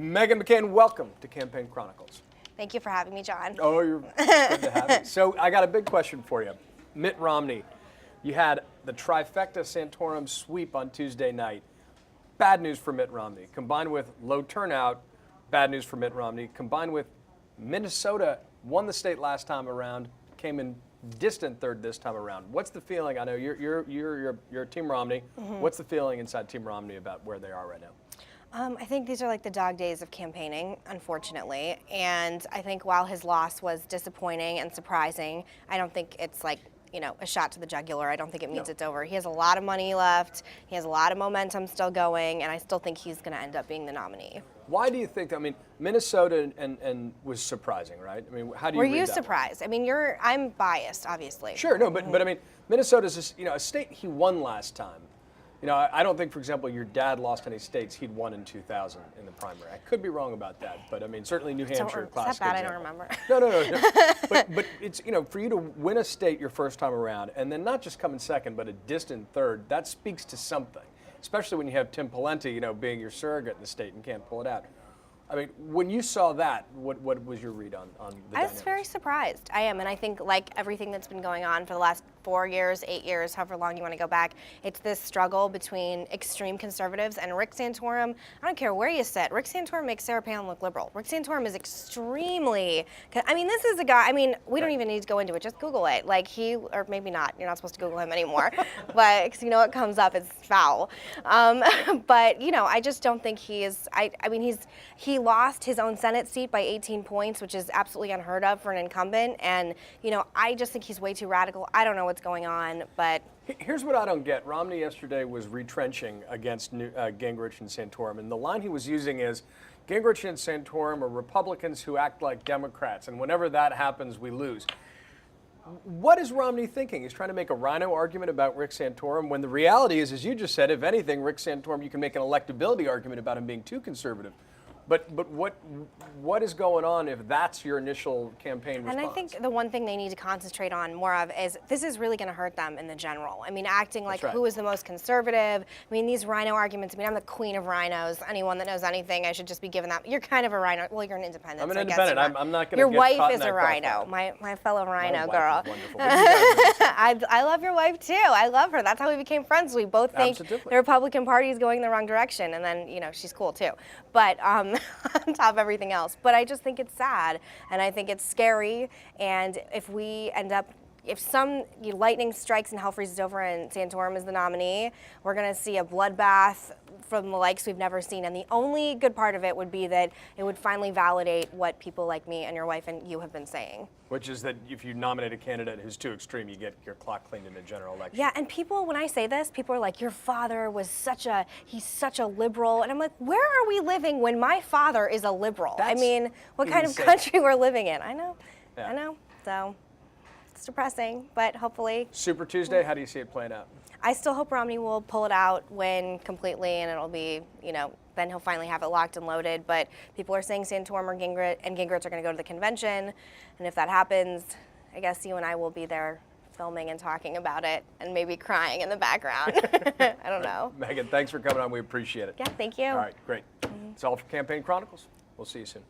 Meghan McCain, welcome to Campaign Chronicles. Thank you for having me, John. Oh, you're good to have you. So I got a big question for you. Mitt Romney, you had the trifecta Santorum sweep on Tuesday night. Bad news for Mitt Romney. Combined with low turnout, bad news for Mitt Romney. Combined with Minnesota won the state last time around, came in distant third this time around. What's the feeling? I know you're Team Romney. Mm-hmm. What's the feeling inside Team Romney about where they are right now? I think these are like the dog days of campaigning, unfortunately. And I think while his loss was disappointing and surprising, I don't think it's like, you know, a shot to the jugular. I don't think it means it's over. He has a lot of money left. He has a lot of momentum still going, and I still think he's going to end up being the nominee. Why do you think? I mean, Minnesota and was surprising, right? I mean, how do you? Were read you that surprised? I mean, I'm biased, obviously. Sure, no, but I mean, Minnesota's a state he won last time. You know, I don't think, for example, your dad lost any states he'd won in 2000 in the primary. I could be wrong about that, but I mean, certainly New Hampshire, classic Is that bad? example. I don't remember. No. But it's, you know, for you to win a state your first time around and then not just come in second, but a distant third, that speaks to something. Especially when you have Tim Pawlenty, you know, being your surrogate in the state and can't pull it out. I mean, when you saw that, what was your read on the dynamics? I was very surprised. I am, and I think like everything that's been going on for the last 4 years, 8 years, however long you want to go back, it's this struggle between extreme conservatives and Rick Santorum. I don't care where you sit. Rick Santorum makes Sarah Palin look liberal. Rick Santorum is extremely, I mean, this is a guy, I mean, we don't even need to go into it, just Google it. Like or maybe not, you're not supposed to Google him anymore, but because you know what comes up, it's foul. But, you know, I just don't think he is, I mean, he lost his own Senate seat by 18 points, which is absolutely unheard of for an incumbent. And, you know, I just think he's way too radical. I don't know what's going on, but... Here's what I don't get. Romney yesterday was retrenching against Gingrich and Santorum. And the line he was using is, Gingrich and Santorum are Republicans who act like Democrats. And whenever that happens, we lose. What is Romney thinking? He's trying to make a rhino argument about Rick Santorum when the reality is, as you just said, if anything, Rick Santorum, you can make an electability argument about him being too conservative. But what is going on if that's your initial campaign response? And I think the one thing they need to concentrate on more of is this is really going to hurt them in the general. I mean, acting like who is the most conservative. I mean, these rhino arguments, I mean, I'm the queen of rhinos. Anyone that knows anything, I should just be given that. You're kind of a rhino. Well, you're an independent. I'm an so independent. I'm not going to Your get wife caught is in a that rhino, crossfire. my fellow rhino My girl. wife is wonderful. I love your wife, too. I love her. That's how we became friends. We both think the Republican Party is going the wrong direction. And then, you know, she's cool, too. But on top of everything else. But I just think it's sad, and I think it's scary, and if we end up, if some lightning strikes and hell freezes over and Santorum is the nominee, we're going to see a bloodbath from the likes we've never seen. And the only good part of it would be that it would finally validate what people like me and your wife and you have been saying. Which is that if you nominate a candidate who's too extreme, you get your clock cleaned in a general election. Yeah, and people, when I say this, people are like, your father was he's such a liberal. And I'm like, where are we living when my father is a liberal? I mean, what kind of country we're living in? I know, I know. So it's depressing, but hopefully. Super Tuesday, how do you see it playing out? I still hope Romney will pull it out, win completely, and it'll be, you know, then he'll finally have it locked and loaded. But people are saying Santorum or Gingrich are going to go to the convention. And if that happens, I guess you and I will be there filming and talking about it and maybe crying in the background. I don't know. Meghan, thanks for coming on. We appreciate it. Yeah, thank you. All right, great. It's all for Campaign Chronicles. We'll see you soon.